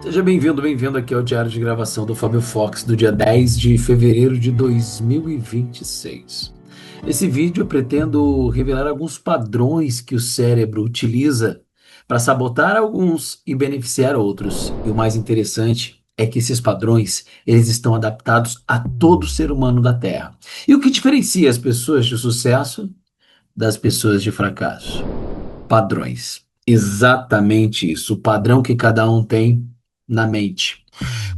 Seja bem-vindo, bem-vindo aqui ao diário de gravação do Fábio Fox do dia 10 de fevereiro de 2026. Nesse vídeo eu pretendo revelar alguns padrões que o cérebro utiliza para sabotar alguns e beneficiar outros. E o mais interessante é que esses padrões, eles estão adaptados a todo ser humano da Terra. E o que diferencia as pessoas de sucesso das pessoas de fracasso? Padrões. Exatamente isso, o padrão que cada um tem na mente.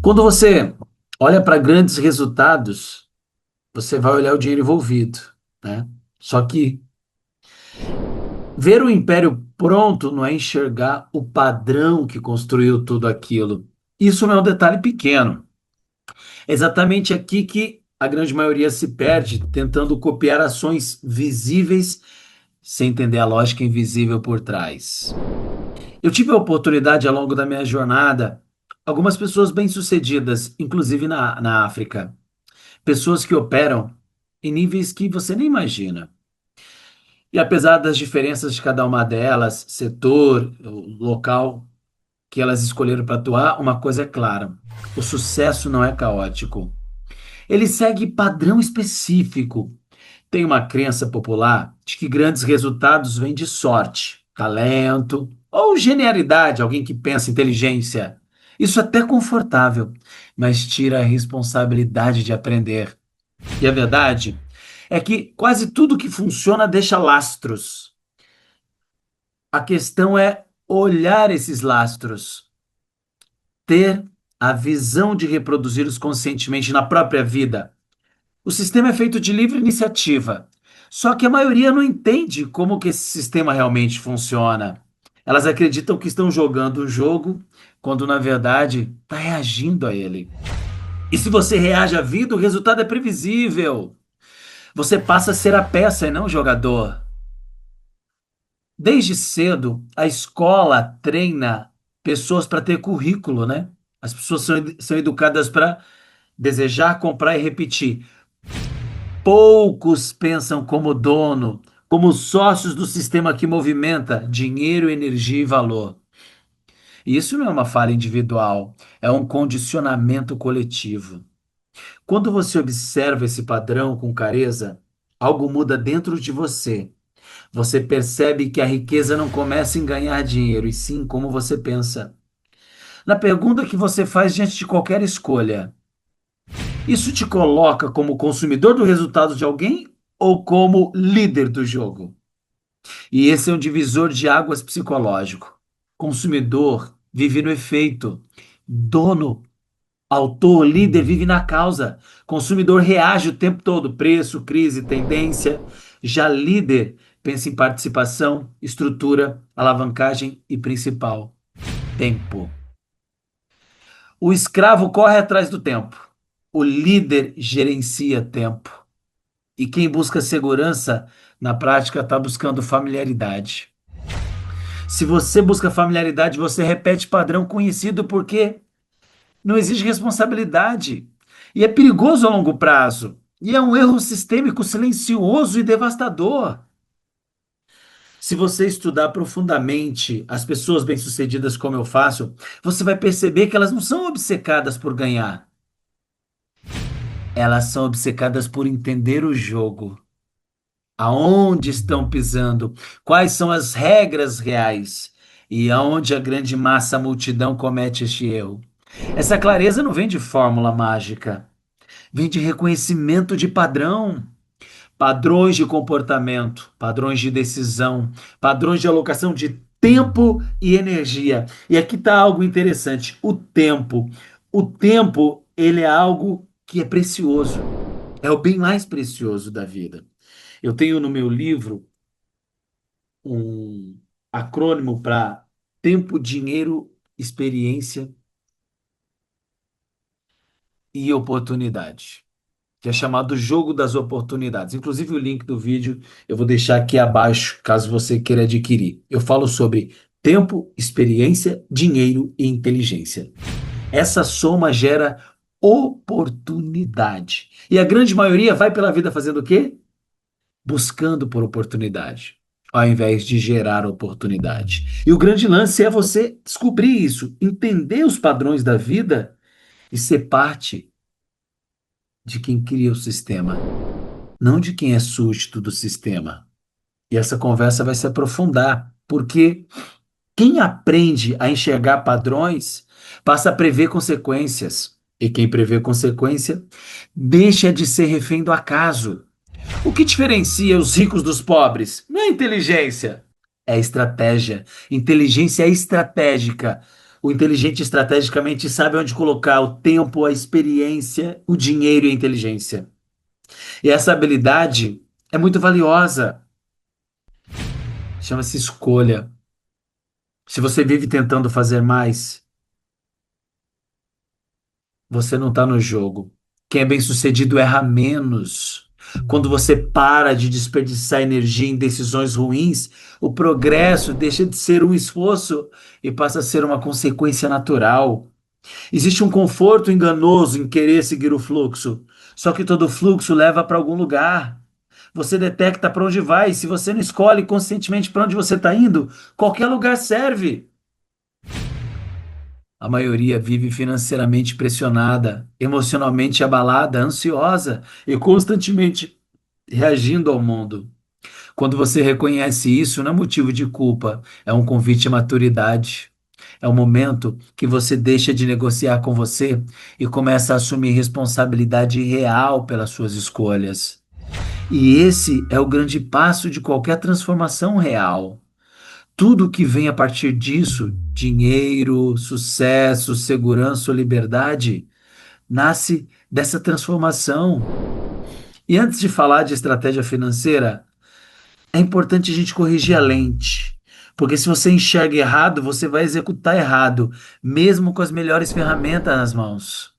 Quando você olha para grandes resultados, você vai olhar o dinheiro envolvido, né? Só que ver o império pronto não é enxergar o padrão que construiu tudo aquilo. Isso não é um detalhe pequeno. É exatamente aqui que a grande maioria se perde, tentando copiar ações visíveis sem entender a lógica invisível por trás. Eu tive a oportunidade ao longo da minha jornada, algumas pessoas bem-sucedidas, inclusive na África, pessoas que operam em níveis que você nem imagina. E apesar das diferenças de cada uma delas, setor, o local que elas escolheram para atuar, uma coisa é clara: o sucesso não é caótico. Ele segue padrão específico. Tem uma crença popular de que grandes resultados vêm de sorte, talento ou genialidade, alguém que pensa inteligência. Isso é até confortável, mas tira a responsabilidade de aprender. E a verdade é que quase tudo que funciona deixa lastros. A questão é olhar esses lastros, ter a visão de reproduzi-los conscientemente na própria vida. O sistema é feito de livre iniciativa. Só que a maioria não entende como que esse sistema realmente funciona. Elas acreditam que estão jogando o jogo, quando na verdade está reagindo a ele. E se você reage à vida, o resultado é previsível. Você passa a ser a peça e não o jogador. Desde cedo, a escola treina pessoas para ter currículo, né? As pessoas são educadas para desejar, comprar e repetir. Poucos pensam como dono, como sócios do sistema que movimenta dinheiro, energia e valor. E isso não é uma falha individual, é um condicionamento coletivo. Quando você observa esse padrão com clareza, algo muda dentro de você. Você percebe que a riqueza não começa em ganhar dinheiro, e sim como você pensa. Na pergunta que você faz diante de qualquer escolha, isso te coloca como consumidor do resultado de alguém ou como líder do jogo? E esse é um divisor de águas psicológico. Consumidor vive no efeito. Dono, autor, líder vive na causa. Consumidor reage o tempo todo. Preço, crise, tendência. Já líder pensa em participação, estrutura, alavancagem e principal, tempo. O escravo corre atrás do tempo. O líder gerencia tempo. E quem busca segurança, na prática, está buscando familiaridade. Se você busca familiaridade, você repete padrão conhecido porque não exige responsabilidade. E é perigoso a longo prazo. E é um erro sistêmico silencioso e devastador. Se você estudar profundamente as pessoas bem-sucedidas como eu faço, você vai perceber que elas não são obcecadas por ganhar. Elas são obcecadas por entender o jogo. Aonde estão pisando? Quais são as regras reais? E aonde a grande massa, a multidão comete este erro? Essa clareza não vem de fórmula mágica, vem de reconhecimento de padrão, padrões de comportamento, padrões de decisão, padrões de alocação de tempo e energia. E aqui está algo interessante: o tempo. O tempo, ele é algo que é precioso, é o bem mais precioso da vida. Eu tenho no meu livro um acrônimo para tempo, dinheiro, experiência e oportunidade, que é chamado Jogo das Oportunidades. Inclusive, o link do vídeo eu vou deixar aqui abaixo, caso você queira adquirir. Eu falo sobre tempo, experiência, dinheiro e inteligência. Essa soma gera oportunidade. E a grande maioria vai pela vida fazendo o quê? Buscando por oportunidade. ao invés de gerar oportunidade. E o grande lance é você descobrir isso, entender os padrões da vida e ser parte de quem cria o sistema, não de quem é súdito do sistema. E essa conversa vai se aprofundar, porque quem aprende a enxergar padrões passa a prever consequências. E quem prevê consequência deixa de ser refém do acaso. O que diferencia os ricos dos pobres? Não é inteligência, é estratégia. Inteligência é estratégica. O inteligente estrategicamente sabe onde colocar o tempo, a experiência, o dinheiro e a inteligência. E essa habilidade é muito valiosa. Chama-se escolha. Se você vive tentando fazer mais, você não está no jogo. Quem é bem-sucedido erra menos. Quando você para de desperdiçar energia em decisões ruins, o progresso deixa de ser um esforço e passa a ser uma consequência natural. Existe um conforto enganoso em querer seguir o fluxo, só que todo fluxo leva para algum lugar. Você detecta para onde vai, e se você não escolhe conscientemente para onde você está indo, qualquer lugar serve. A maioria vive financeiramente pressionada, emocionalmente abalada, ansiosa e constantemente reagindo ao mundo. Quando você reconhece isso, não é motivo de culpa, é um convite à maturidade. É o momento que você deixa de negociar com você e começa a assumir responsabilidade real pelas suas escolhas. E esse é o grande passo de qualquer transformação real. Tudo que vem a partir disso, dinheiro, sucesso, segurança ou liberdade, nasce dessa transformação. E antes de falar de estratégia financeira, é importante a gente corrigir a lente. Porque se você enxerga errado, você vai executar errado, mesmo com as melhores ferramentas nas mãos.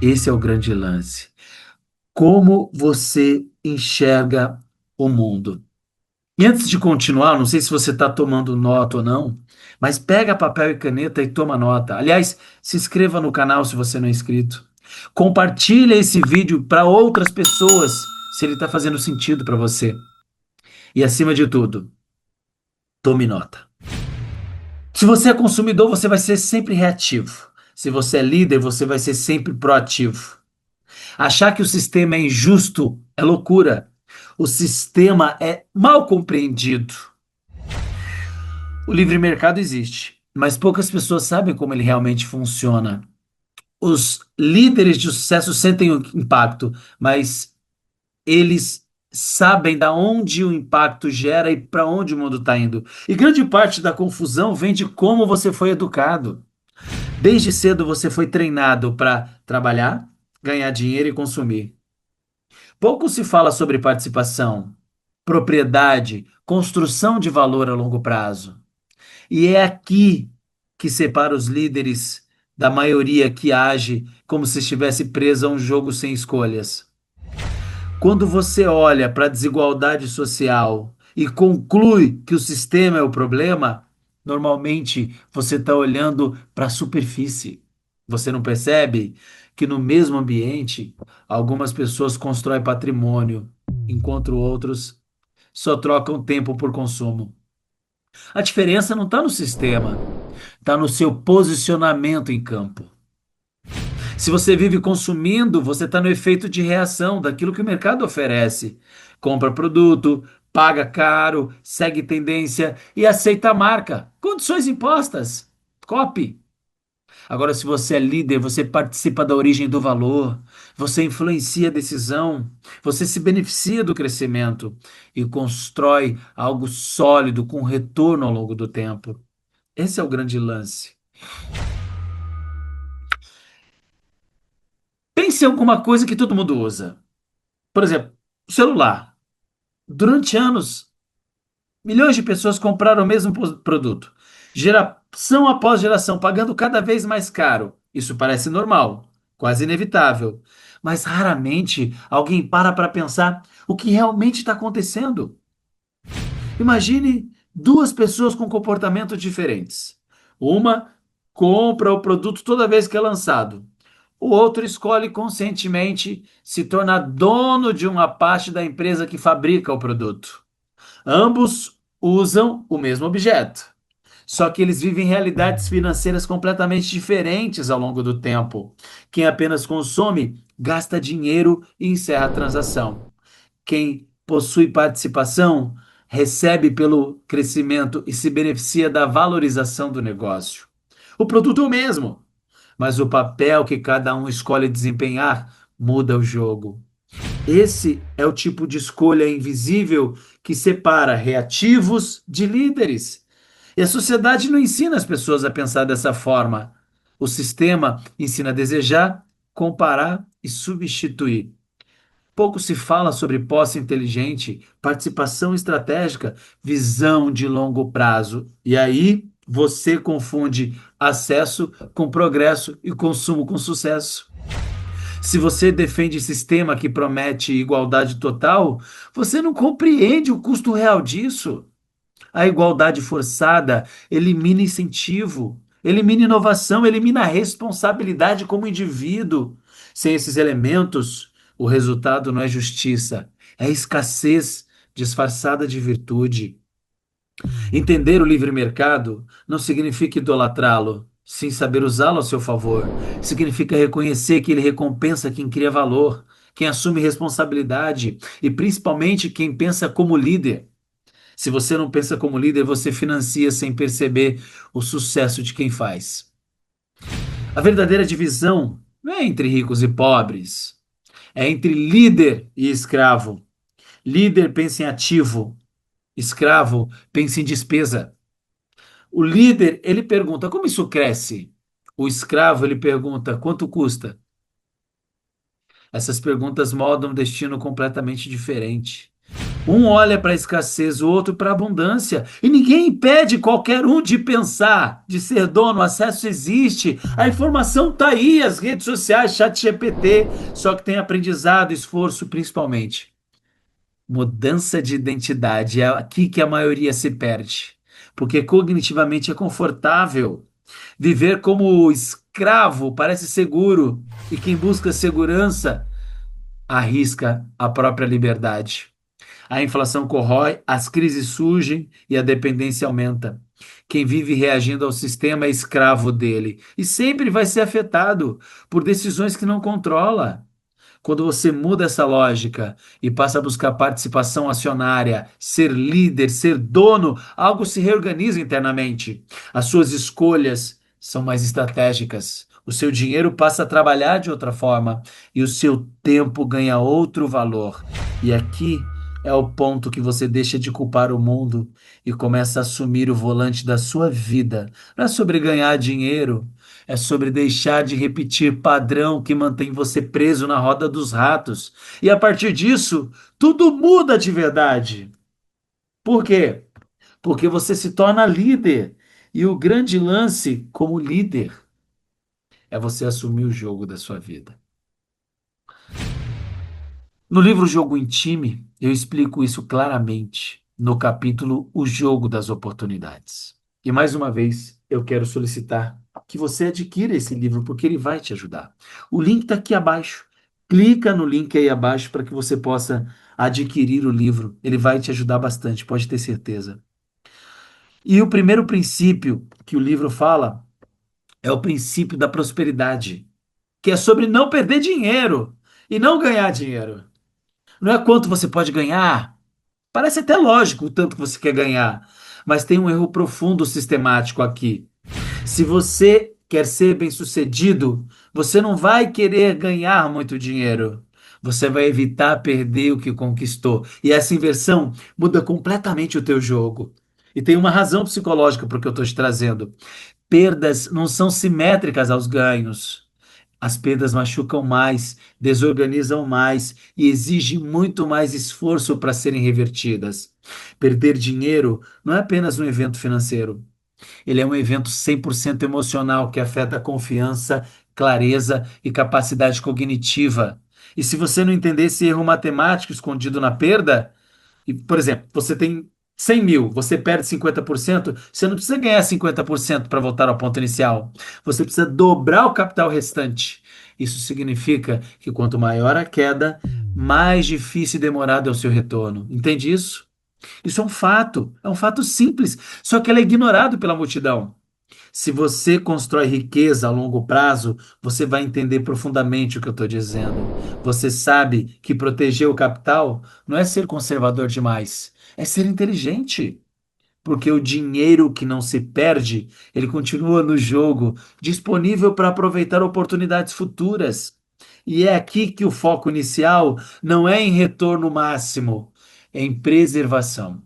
Esse é o grande lance. Como você enxerga o mundo? E antes de continuar, não sei se você está tomando nota ou não, mas pega papel e caneta e toma nota. Aliás, se inscreva no canal se você não é inscrito. Compartilha esse vídeo para outras pessoas, se ele está fazendo sentido para você. E acima de tudo, tome nota. Se você é consumidor, você vai ser sempre reativo. Se você é líder, você vai ser sempre proativo. Achar que o sistema é injusto é loucura. O sistema é mal compreendido. O livre mercado existe, mas poucas pessoas sabem como ele realmente funciona. Os líderes de sucesso sentem o impacto, mas eles sabem da onde o impacto gera e para onde o mundo está indo. E grande parte da confusão vem de como você foi educado. Desde cedo você foi treinado para trabalhar, ganhar dinheiro e consumir. Pouco se fala sobre participação, propriedade, construção de valor a longo prazo. E é aqui que separa os líderes da maioria que age como se estivesse presa a um jogo sem escolhas. Quando você olha para a desigualdade social e conclui que o sistema é o problema, normalmente você está olhando para a superfície. Você não percebe que no mesmo ambiente algumas pessoas constroem patrimônio, enquanto outros só trocam tempo por consumo. A diferença não está no sistema, está no seu posicionamento em campo. Se você vive consumindo, você está no efeito de reação daquilo que o mercado oferece. Compra produto, paga caro, segue tendência e aceita a marca. Condições impostas. Copy. Agora, se você é líder, você participa da origem do valor, você influencia a decisão, você se beneficia do crescimento e constrói algo sólido com retorno ao longo do tempo. Esse é o grande lance. Pense em alguma coisa que todo mundo usa. Por exemplo, o celular. Durante anos, milhões de pessoas compraram o mesmo produto, geração após geração, pagando cada vez mais caro. Isso parece normal, quase inevitável. Mas raramente alguém para pensar o que realmente está acontecendo. Imagine duas pessoas com comportamentos diferentes. Uma compra o produto toda vez que é lançado. O outro escolhe conscientemente se tornar dono de uma parte da empresa que fabrica o produto. Ambos usam o mesmo objeto, só que eles vivem realidades financeiras completamente diferentes ao longo do tempo. Quem apenas consome, gasta dinheiro e encerra a transação. Quem possui participação, recebe pelo crescimento e se beneficia da valorização do negócio. O produto é o mesmo, mas o papel que cada um escolhe desempenhar muda o jogo. Esse é o tipo de escolha invisível que separa reativos de líderes. E a sociedade não ensina as pessoas a pensar dessa forma. O sistema ensina a desejar, comparar e substituir. Pouco se fala sobre posse inteligente, participação estratégica, visão de longo prazo. E aí você confunde acesso com progresso e consumo com sucesso. Se você defende sistema que promete igualdade total, você não compreende o custo real disso. A igualdade forçada elimina incentivo, elimina inovação, elimina a responsabilidade como indivíduo. Sem esses elementos, o resultado não é justiça, é escassez disfarçada de virtude. Entender o livre mercado não significa idolatrá-lo, sim saber usá-lo a seu favor. Significa reconhecer que ele recompensa quem cria valor, quem assume responsabilidade e principalmente quem pensa como líder. Se você não pensa como líder, você financia sem perceber o sucesso de quem faz. A verdadeira divisão não é entre ricos e pobres, é entre líder e escravo. Líder pensa em ativo, escravo pensa em despesa. O líder, ele pergunta: como isso cresce? O escravo, ele pergunta: quanto custa? Essas perguntas moldam um destino completamente diferente. Um olha para a escassez, o outro para a abundância. E ninguém impede qualquer um de pensar, de ser dono. O acesso existe, a informação está aí, as redes sociais, chat GPT. Só que tem aprendizado, esforço, principalmente. Mudança de identidade. É aqui que a maioria se perde. Porque cognitivamente é confortável. Viver como escravo parece seguro. E quem busca segurança arrisca a própria liberdade. A inflação corrói, as crises surgem e a dependência aumenta. Quem vive reagindo ao sistema é escravo dele e sempre vai ser afetado por decisões que não controla. Quando você muda essa lógica e passa a buscar participação acionária, ser líder, ser dono, algo se reorganiza internamente. As suas escolhas são mais estratégicas. O seu dinheiro passa a trabalhar de outra forma e o seu tempo ganha outro valor. E aqui é o ponto que você deixa de culpar o mundo e começa a assumir o volante da sua vida. Não é sobre ganhar dinheiro, é sobre deixar de repetir padrão que mantém você preso na roda dos ratos. E a partir disso, tudo muda de verdade. Por quê? Porque você se torna líder. E o grande lance como líder é você assumir o jogo da sua vida. No livro Jogo em Time, eu explico isso claramente no capítulo O Jogo das Oportunidades. E mais uma vez, eu quero solicitar que você adquira esse livro, porque ele vai te ajudar. O link está aqui abaixo. Clica no link aí abaixo para que você possa adquirir o livro. Ele vai te ajudar bastante, pode ter certeza. E o primeiro princípio que o livro fala é o princípio da prosperidade, que é sobre não perder dinheiro e não ganhar dinheiro. Não é quanto você pode ganhar. Parece até lógico o tanto que você quer ganhar, mas tem um erro profundo sistemático aqui. Se você quer ser bem-sucedido, você não vai querer ganhar muito dinheiro. Você vai evitar perder o que conquistou. E essa inversão muda completamente o teu jogo. E tem uma razão psicológica para o que eu estou te trazendo. Perdas não são simétricas aos ganhos. As perdas machucam mais, desorganizam mais e exigem muito mais esforço para serem revertidas. Perder dinheiro não é apenas um evento financeiro. Ele é um evento 100% emocional que afeta a confiança, clareza e capacidade cognitiva. E se você não entender esse erro matemático escondido na perda, e, por exemplo, você tem 100 mil, você perde 50%, você não precisa ganhar 50% para voltar ao ponto inicial. Você precisa dobrar o capital restante. Isso significa que quanto maior a queda, mais difícil e demorado é o seu retorno. Entende isso? Isso é um fato simples, só que ele é ignorado pela multidão. Se você constrói riqueza a longo prazo, você vai entender profundamente o que eu estou dizendo. Você sabe que proteger o capital não é ser conservador demais, é ser inteligente. Porque o dinheiro que não se perde, ele continua no jogo, disponível para aproveitar oportunidades futuras. E é aqui que o foco inicial não é em retorno máximo, é em preservação.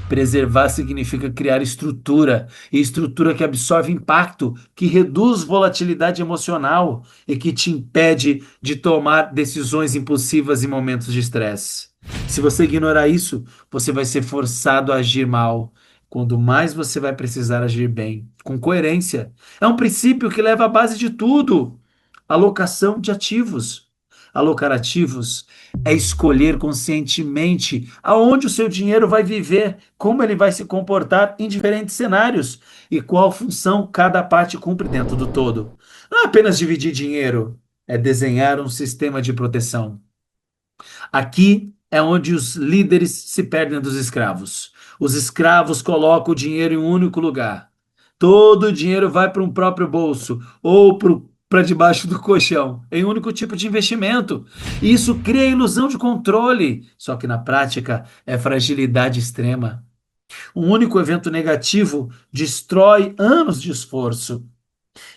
Preservar significa criar estrutura, e estrutura que absorve impacto, que reduz volatilidade emocional e que te impede de tomar decisões impulsivas em momentos de estresse. Se você ignorar isso, você vai ser forçado a agir mal, quando mais você vai precisar agir bem, com coerência. É um princípio que leva à base de tudo: alocação de ativos. Alocar ativos é escolher conscientemente aonde o seu dinheiro vai viver, como ele vai se comportar em diferentes cenários e qual função cada parte cumpre dentro do todo. Não é apenas dividir dinheiro, é desenhar um sistema de proteção. Aqui é onde os líderes se perdem dos escravos. Os escravos colocam o dinheiro em um único lugar. Todo o dinheiro vai para um próprio bolso ou para debaixo do colchão, em um único tipo de investimento. E isso cria a ilusão de controle, só que na prática é fragilidade extrema. Um único evento negativo destrói anos de esforço.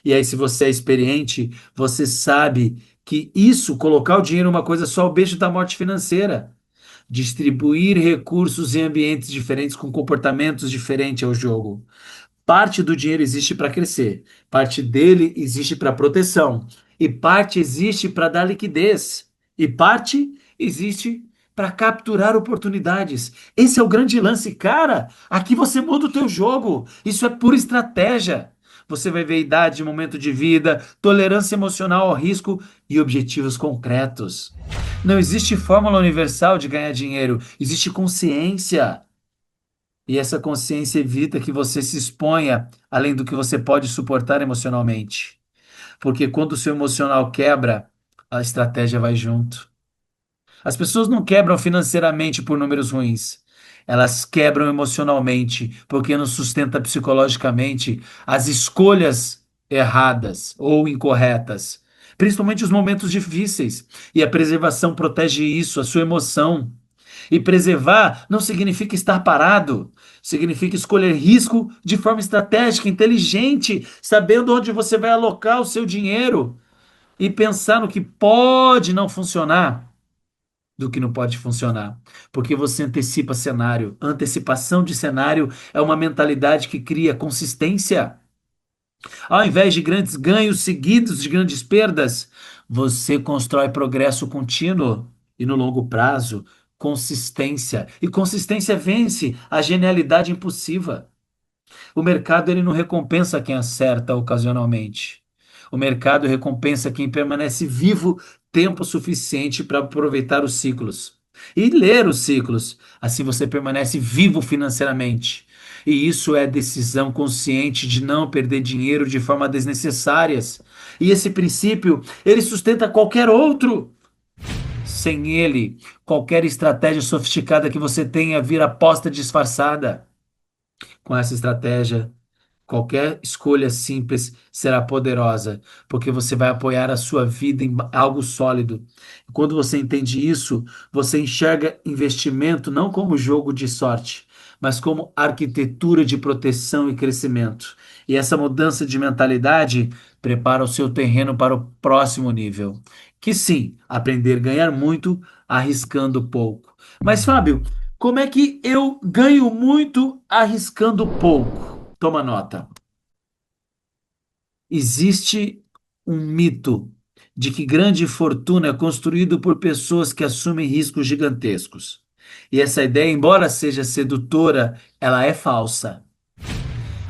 E aí, se você é experiente, você sabe que isso, colocar o dinheiro em uma coisa só, é o beijo da morte financeira. Distribuir recursos em ambientes diferentes com comportamentos diferentes ao jogo. Parte do dinheiro existe para crescer, parte dele existe para proteção, e parte existe para dar liquidez, e parte existe para capturar oportunidades. Esse é o grande lance, cara. Aqui você muda o teu jogo. Isso é pura estratégia. Você vai ver idade, momento de vida, tolerância emocional ao risco e objetivos concretos. Não existe fórmula universal de ganhar dinheiro, existe consciência. E essa consciência evita que você se exponha além do que você pode suportar emocionalmente. Porque quando o seu emocional quebra, a estratégia vai junto. As pessoas não quebram financeiramente por números ruins. Elas quebram emocionalmente porque não sustenta psicologicamente as escolhas erradas ou incorretas, principalmente os momentos difíceis. E a preservação protege isso, a sua emoção. E preservar não significa estar parado, significa escolher risco de forma estratégica, inteligente, sabendo onde você vai alocar o seu dinheiro e pensar no que pode não funcionar do que não pode funcionar, porque você antecipa cenário. Antecipação de cenário é uma mentalidade que cria consistência. Ao invés de grandes ganhos seguidos de grandes perdas, você constrói progresso contínuo e no longo prazo, consistência. E consistência vence a genialidade impulsiva. O mercado ele não recompensa quem acerta ocasionalmente. O mercado recompensa quem permanece vivo tempo suficiente para aproveitar os ciclos e ler os ciclos. Assim você permanece vivo financeiramente. E isso é decisão consciente de não perder dinheiro de forma desnecessária. E esse princípio, ele sustenta qualquer outro. Sem ele, qualquer estratégia sofisticada que você tenha vira aposta disfarçada. Com essa estratégia, qualquer escolha simples será poderosa, porque você vai apoiar a sua vida em algo sólido. Quando você entende isso, você enxerga investimento não como jogo de sorte, mas como arquitetura de proteção e crescimento. E essa mudança de mentalidade prepara o seu terreno para o próximo nível. Que sim, aprender a ganhar muito arriscando pouco. Mas, Fábio, como é que eu ganho muito arriscando pouco? Toma nota. Existe um mito de que grande fortuna é construído por pessoas que assumem riscos gigantescos. E essa ideia, embora seja sedutora, ela é falsa.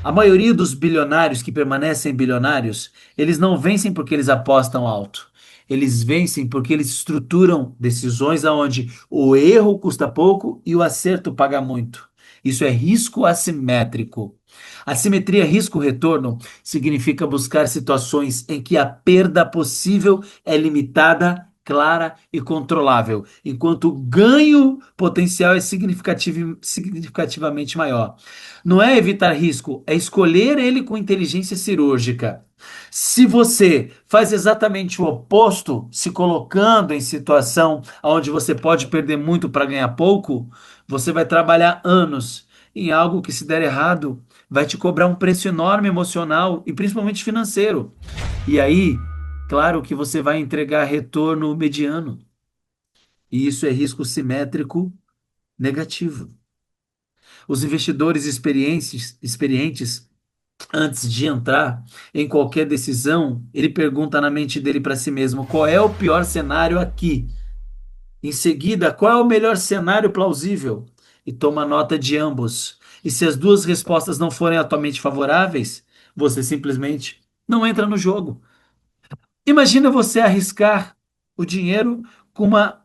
A maioria dos bilionários que permanecem bilionários, eles não vencem porque eles apostam alto. Eles vencem porque eles estruturam decisões aonde o erro custa pouco e o acerto paga muito. Isso é risco assimétrico. Assimetria risco-retorno significa buscar situações em que a perda possível é limitada clara e controlável, enquanto o ganho potencial é significativamente maior. Não é evitar risco, é escolher ele com inteligência cirúrgica. Se você faz exatamente o oposto, se colocando em situação onde você pode perder muito para ganhar pouco, você vai trabalhar anos em algo que, se der errado, vai te cobrar um preço enorme emocional e principalmente financeiro. E aí, claro que você vai entregar retorno mediano. E isso é risco simétrico negativo. Os investidores experientes, antes de entrar em qualquer decisão, ele pergunta na mente dele para si mesmo: qual é o pior cenário aqui? Em seguida, qual é o melhor cenário plausível? E toma nota de ambos. E se as duas respostas não forem atualmente favoráveis, você simplesmente não entra no jogo. Imagina você arriscar o dinheiro com uma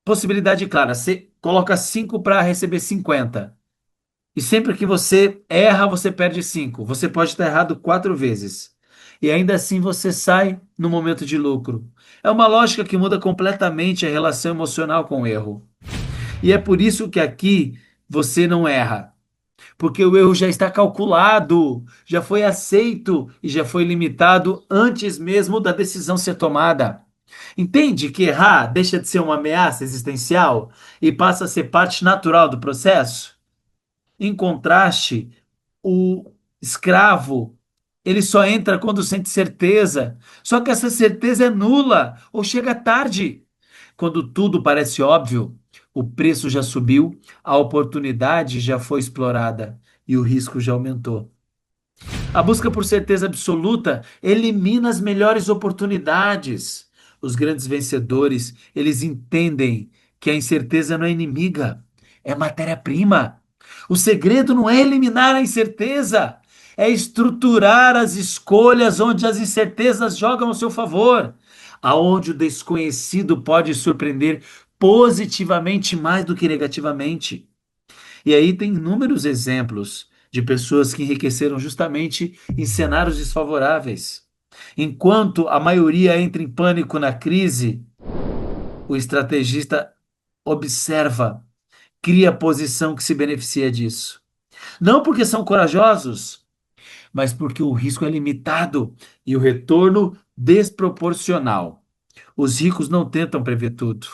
possibilidade clara. Você coloca 5 para receber 50. E sempre que você erra, você perde 5. Você pode estar errado 4 vezes. E ainda assim você sai no momento de lucro. É uma lógica que muda completamente a relação emocional com o erro. E é por isso que aqui você não erra. Porque o erro já está calculado, já foi aceito e já foi limitado antes mesmo da decisão ser tomada. Entende que errar deixa de ser uma ameaça existencial e passa a ser parte natural do processo? Em contraste, o escravo, ele só entra quando sente certeza. Só que essa certeza é nula ou chega tarde. Quando tudo parece óbvio, o preço já subiu, a oportunidade já foi explorada e o risco já aumentou. A busca por certeza absoluta elimina as melhores oportunidades. Os grandes vencedores, eles entendem que a incerteza não é inimiga, é matéria-prima. O segredo não é eliminar a incerteza, é estruturar as escolhas onde as incertezas jogam ao seu favor, aonde o desconhecido pode surpreender positivamente mais do que negativamente. E aí tem inúmeros exemplos de pessoas que enriqueceram justamente em cenários desfavoráveis. Enquanto a maioria entra em pânico na crise, o estrategista observa, cria posição que se beneficia disso. Não porque são corajosos, mas porque o risco é limitado e o retorno desproporcional. Os ricos não tentam prever tudo.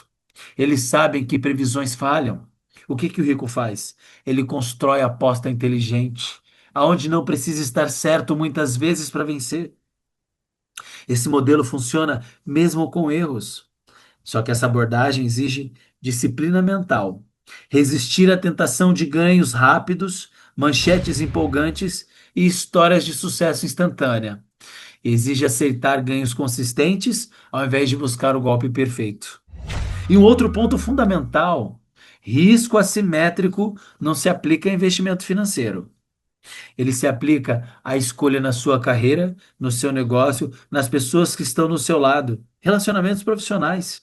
Eles sabem que previsões falham. O que que o rico faz? Ele constrói a aposta inteligente, aonde não precisa estar certo muitas vezes para vencer. Esse modelo funciona mesmo com erros. Só que essa abordagem exige disciplina mental, resistir à tentação de ganhos rápidos, manchetes empolgantes e histórias de sucesso instantânea. Exige aceitar ganhos consistentes ao invés de buscar o golpe perfeito. E um outro ponto fundamental: risco assimétrico não se aplica a investimento financeiro. Ele se aplica à escolha na sua carreira, no seu negócio, nas pessoas que estão no seu lado, relacionamentos profissionais.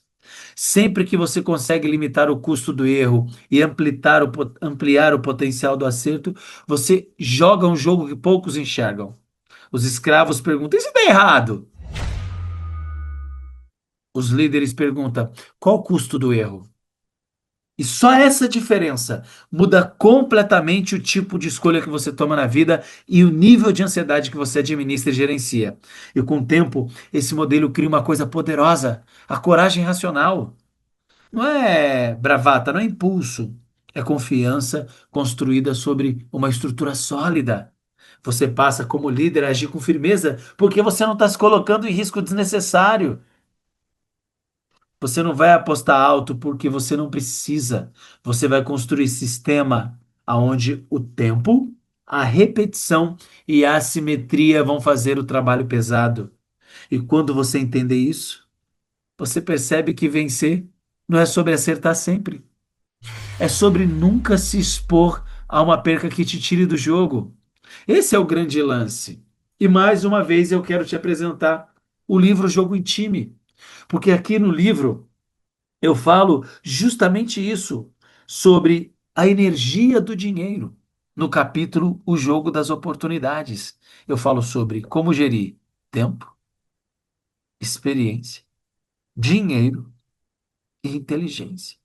Sempre que você consegue limitar o custo do erro e ampliar o potencial do acerto, você joga um jogo que poucos enxergam. Os escravos perguntam: e se der errado? Os líderes perguntam: qual o custo do erro? E só essa diferença muda completamente o tipo de escolha que você toma na vida e o nível de ansiedade que você administra e gerencia. E com o tempo, esse modelo cria uma coisa poderosa, a coragem racional. Não é bravata, não é impulso. É confiança construída sobre uma estrutura sólida. Você passa como líder a agir com firmeza porque você não está se colocando em risco desnecessário. Você não vai apostar alto porque você não precisa. Você vai construir sistema aonde o tempo, a repetição e a assimetria vão fazer o trabalho pesado. E quando você entender isso, você percebe que vencer não é sobre acertar sempre. É sobre nunca se expor a uma perca que te tire do jogo. Esse é o grande lance. E mais uma vez eu quero te apresentar o livro Jogo em Time, porque aqui no livro eu falo justamente isso, sobre a energia do dinheiro. No capítulo O Jogo das Oportunidades, eu falo sobre como gerir tempo, experiência, dinheiro e inteligência.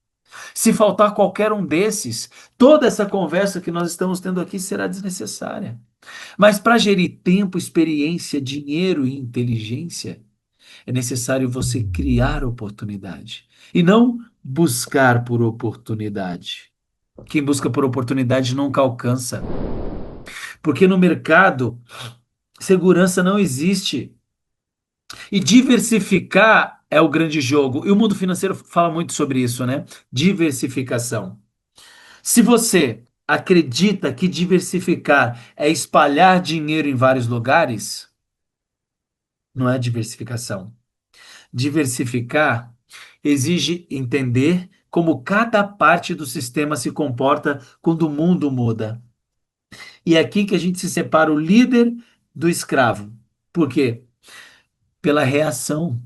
Se faltar qualquer um desses, toda essa conversa que nós estamos tendo aqui será desnecessária. Mas para gerir tempo, experiência, dinheiro e inteligência, é necessário você criar oportunidade e não buscar por oportunidade. Quem busca por oportunidade nunca alcança, porque no mercado segurança não existe. E diversificar é o grande jogo. E o mundo financeiro fala muito sobre isso, né? Diversificação. Se você acredita que diversificar é espalhar dinheiro em vários lugares, não é diversificação. Diversificar exige entender como cada parte do sistema se comporta quando o mundo muda. E é aqui que a gente se separa o líder do escravo. Por quê? Pela reação.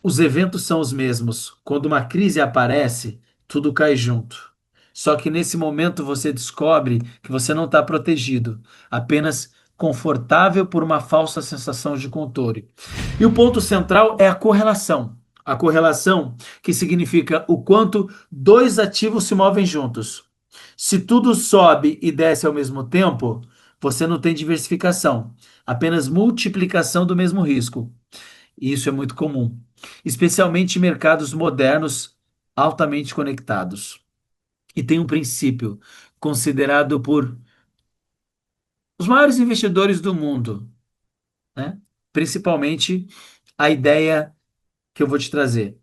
Os eventos são os mesmos. Quando uma crise aparece, tudo cai junto. Só que nesse momento você descobre que você não está protegido, apenas confortável por uma falsa sensação de controle. E o ponto central é a correlação. A correlação que significa o quanto dois ativos se movem juntos. Se tudo sobe e desce ao mesmo tempo, você não tem diversificação, apenas multiplicação do mesmo risco. E isso é muito comum, especialmente em mercados modernos altamente conectados. E tem um princípio considerado por os maiores investidores do mundo, né? Principalmente a ideia que eu vou te trazer,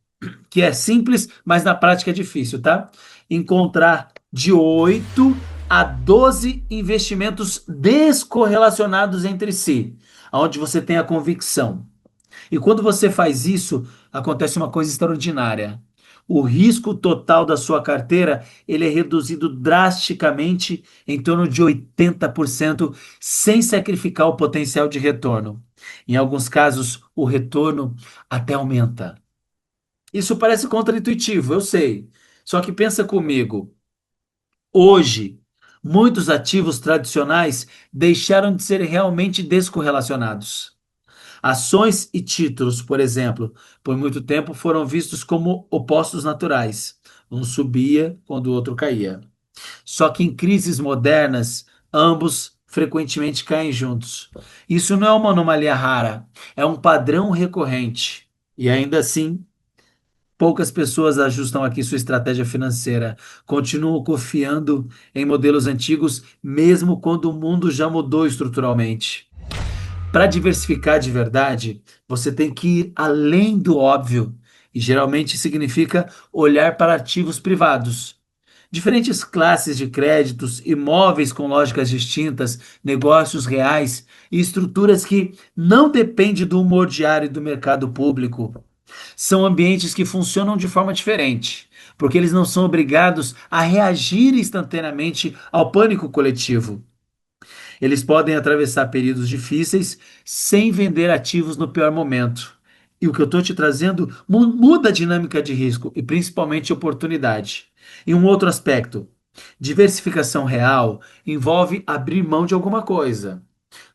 que é simples, mas na prática é difícil, tá? Encontrar de 8 a 12 investimentos descorrelacionados entre si, onde você tem a convicção. E quando você faz isso, acontece uma coisa extraordinária. O risco total da sua carteira, ele é reduzido drasticamente em torno de 80%, sem sacrificar o potencial de retorno. Em alguns casos, o retorno até aumenta. Isso parece contraintuitivo, eu sei. Só que pensa comigo. Hoje, muitos ativos tradicionais deixaram de ser realmente descorrelacionados. Ações e títulos, por exemplo, por muito tempo foram vistos como opostos naturais. Um subia quando o outro caía. Só que em crises modernas, ambos frequentemente caem juntos. Isso não é uma anomalia rara, é um padrão recorrente. E ainda assim, poucas pessoas ajustam aqui sua estratégia financeira, continuam confiando em modelos antigos, mesmo quando o mundo já mudou estruturalmente. Para diversificar de verdade, você tem que ir além do óbvio, e geralmente significa olhar para ativos privados. Diferentes classes de créditos, imóveis com lógicas distintas, negócios reais e estruturas que não dependem do humor diário do mercado público. São ambientes que funcionam de forma diferente, porque eles não são obrigados a reagir instantaneamente ao pânico coletivo. Eles podem atravessar períodos difíceis sem vender ativos no pior momento. E o que eu estou te trazendo muda a dinâmica de risco e principalmente oportunidade. E um outro aspecto, diversificação real envolve abrir mão de alguma coisa.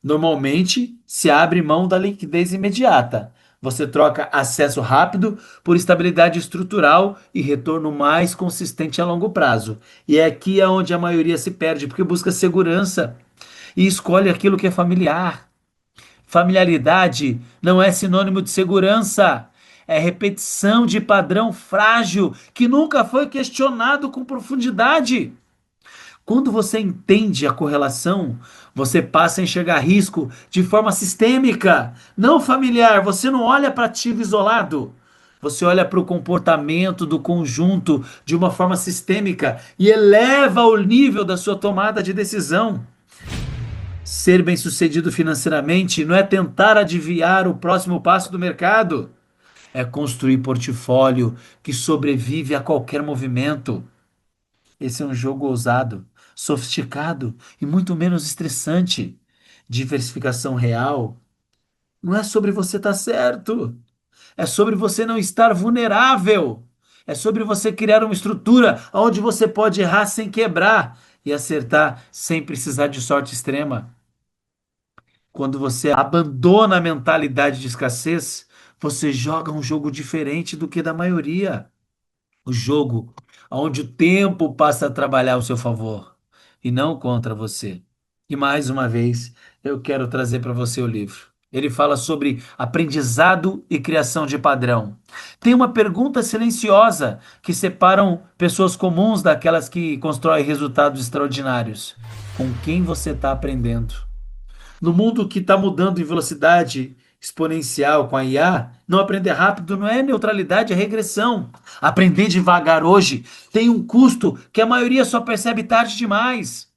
Normalmente, se abre mão da liquidez imediata. Você troca acesso rápido por estabilidade estrutural e retorno mais consistente a longo prazo. E é aqui onde a maioria se perde, porque busca segurança e escolhe aquilo que é familiar. Familiaridade não é sinônimo de segurança. É repetição de padrão frágil que nunca foi questionado com profundidade. Quando você entende a correlação, você passa a enxergar risco de forma sistêmica, não familiar. Você não olha para ativo isolado. Você olha para o comportamento do conjunto de uma forma sistêmica e eleva o nível da sua tomada de decisão. Ser bem-sucedido financeiramente não é tentar adivinhar o próximo passo do mercado, é construir portfólio que sobrevive a qualquer movimento. Esse é um jogo ousado, sofisticado e muito menos estressante. Diversificação real não é sobre você estar certo, é sobre você não estar vulnerável. É sobre você criar uma estrutura onde você pode errar sem quebrar e acertar sem precisar de sorte extrema. Quando você abandona a mentalidade de escassez, Você joga um jogo diferente do que da maioria. O jogo onde o tempo passa a trabalhar ao seu favor e não contra você. E mais uma vez, eu quero trazer para você o livro. Ele fala sobre aprendizado e criação de padrão. Tem uma pergunta silenciosa que separam pessoas comuns daquelas que constroem resultados extraordinários. Com quem você está aprendendo? No mundo que está mudando em velocidade exponencial com a IA, não aprender rápido não é neutralidade, é regressão. Aprender devagar hoje tem um custo que a maioria só percebe tarde demais.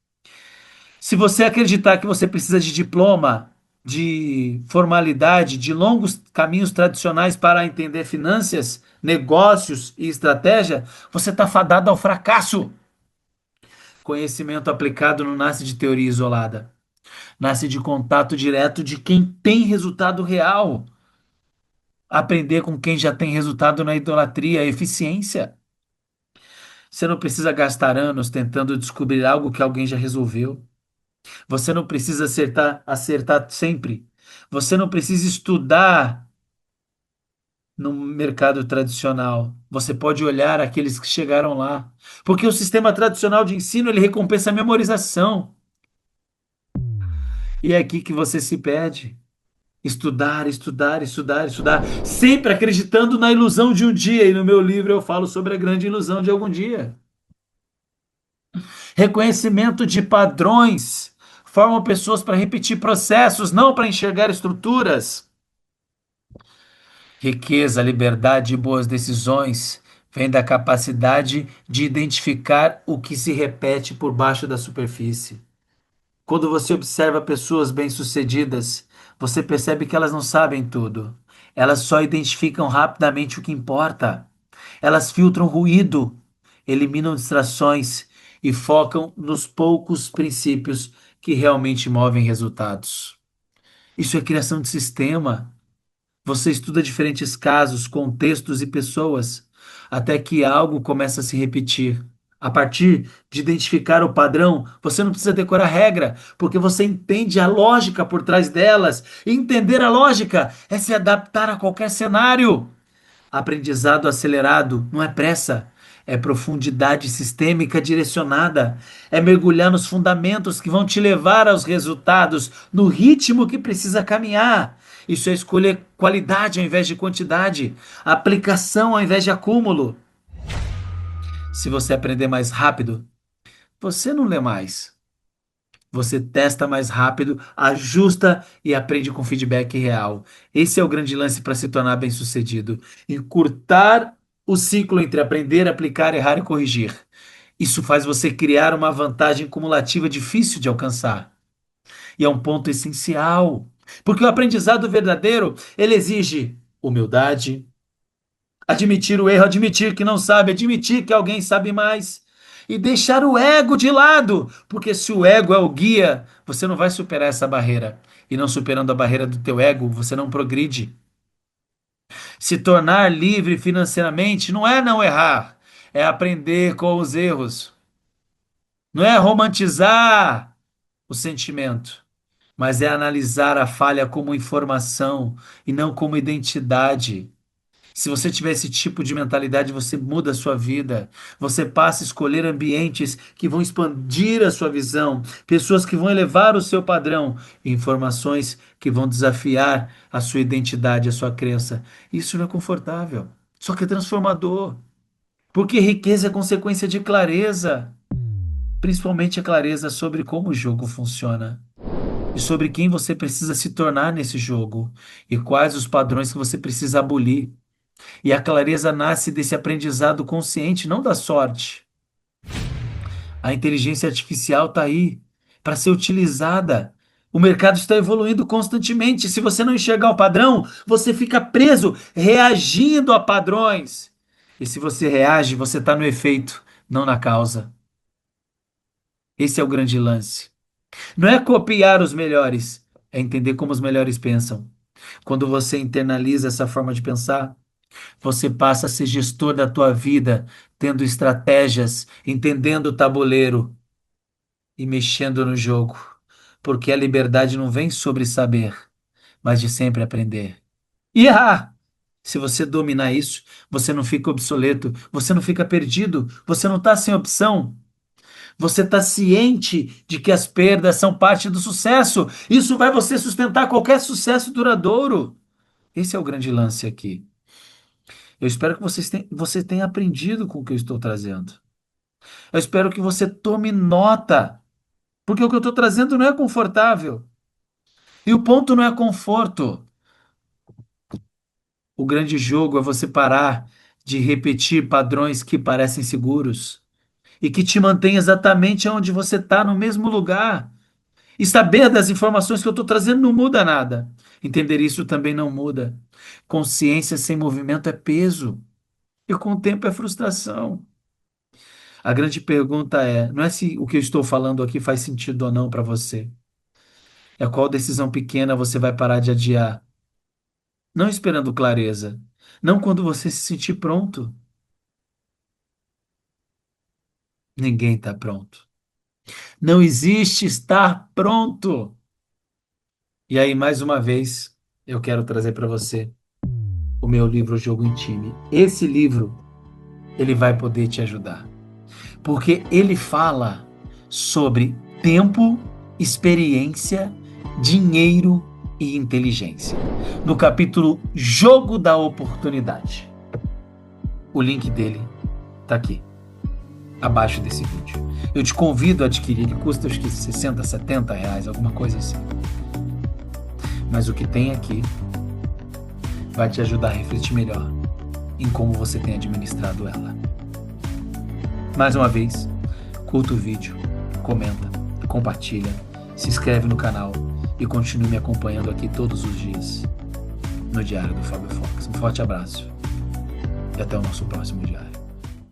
Se você acreditar que você precisa de diploma, de formalidade, de longos caminhos tradicionais para entender finanças, negócios e estratégia, você está fadado ao fracasso. Conhecimento aplicado não nasce de teoria isolada. Nasce de contato direto de quem tem resultado real. Aprender com quem já tem resultado na idolatria, eficiência. Você não precisa gastar anos tentando descobrir algo que alguém já resolveu. Você não precisa acertar sempre. Você não precisa estudar no mercado tradicional. Você pode olhar aqueles que chegaram lá. Porque o sistema tradicional de ensino, ele recompensa a memorização. E é aqui que você se perde. Estudar, estudar, estudar, estudar, sempre acreditando na ilusão de um dia. E no meu livro eu falo sobre a grande ilusão de algum dia. Reconhecimento de padrões formam pessoas para repetir processos, não para enxergar estruturas. Riqueza, liberdade e boas decisões vêm da capacidade de identificar o que se repete por baixo da superfície. Quando você observa pessoas bem-sucedidas, você percebe que elas não sabem tudo. Elas só identificam rapidamente o que importa. Elas filtram ruído, eliminam distrações e focam nos poucos princípios que realmente movem resultados. Isso é criação de sistema. Você estuda diferentes casos, contextos e pessoas, até que algo começa a se repetir. A partir de identificar o padrão, você não precisa decorar regra, porque você entende a lógica por trás delas. E entender a lógica é se adaptar a qualquer cenário. Aprendizado acelerado não é pressa, é profundidade sistêmica direcionada, é mergulhar nos fundamentos que vão te levar aos resultados no ritmo que precisa caminhar. Isso é escolher qualidade ao invés de quantidade, aplicação ao invés de acúmulo. Se você aprender mais rápido, você não lê mais. Você testa mais rápido, ajusta e aprende com feedback real. Esse é o grande lance para se tornar bem-sucedido. Encurtar o ciclo entre aprender, aplicar, errar e corrigir. Isso faz você criar uma vantagem cumulativa difícil de alcançar. E é um ponto essencial. Porque o aprendizado verdadeiro, ele exige humildade, admitir o erro, admitir que não sabe, admitir que alguém sabe mais e deixar o ego de lado, porque se o ego é o guia, você não vai superar essa barreira. E não superando a barreira do teu ego, você não progride. Se tornar livre financeiramente não é não errar, é aprender com os erros. Não é romantizar o sentimento, mas é analisar a falha como informação e não como identidade. Se você tiver esse tipo de mentalidade, você muda a sua vida. Você passa a escolher ambientes que vão expandir a sua visão, pessoas que vão elevar o seu padrão, informações que vão desafiar a sua identidade, a sua crença. Isso não é confortável, só que é transformador. Porque riqueza é consequência de clareza, principalmente a clareza sobre como o jogo funciona e sobre quem você precisa se tornar nesse jogo e quais os padrões que você precisa abolir. E a clareza nasce desse aprendizado consciente, não da sorte. A inteligência artificial está aí para ser utilizada. O mercado está evoluindo constantemente. Se você não enxergar o padrão, você fica preso, reagindo a padrões. E se você reage, você está no efeito, não na causa. Esse é o grande lance. Não é copiar os melhores, é entender como os melhores pensam. Quando você internaliza essa forma de pensar, você passa a ser gestor da tua vida, tendo estratégias, entendendo o tabuleiro e mexendo no jogo. Porque a liberdade não vem sobre saber, mas de sempre aprender. E errar! Se você dominar isso, você não fica obsoleto, você não fica perdido, você não está sem opção. Você está ciente de que as perdas são parte do sucesso. Isso vai você sustentar qualquer sucesso duradouro. Esse é o grande lance aqui. Eu espero que você tenha aprendido com o que eu estou trazendo. Eu espero que você tome nota, porque o que eu estou trazendo não é confortável. E o ponto não é conforto. O grande jogo é você parar de repetir padrões que parecem seguros e que te mantêm exatamente onde você está, no mesmo lugar. E saber das informações que eu estou trazendo não muda nada. Entender isso também não muda. Consciência sem movimento é peso. E com o tempo é frustração. A grande pergunta é, não é se o que eu estou falando aqui faz sentido ou não para você. É qual decisão pequena você vai parar de adiar. Não esperando clareza. Não quando você se sentir pronto. Ninguém está pronto. Não existe estar pronto. E aí, mais uma vez, eu quero trazer para você o meu livro O Jogo em Time. Esse livro, ele vai poder te ajudar. Porque ele fala sobre tempo, experiência, dinheiro e inteligência. No capítulo Jogo da Oportunidade. O link dele está aqui, abaixo desse vídeo. Eu te convido a adquirir, ele custa acho que 60, 70 reais, alguma coisa assim. Mas o que tem aqui vai te ajudar a refletir melhor em como você tem administrado ela. Mais uma vez, curta o vídeo, comenta, compartilha, se inscreve no canal e continue me acompanhando aqui todos os dias no Diário do Fábio Fox. Um forte abraço e até o nosso próximo diário.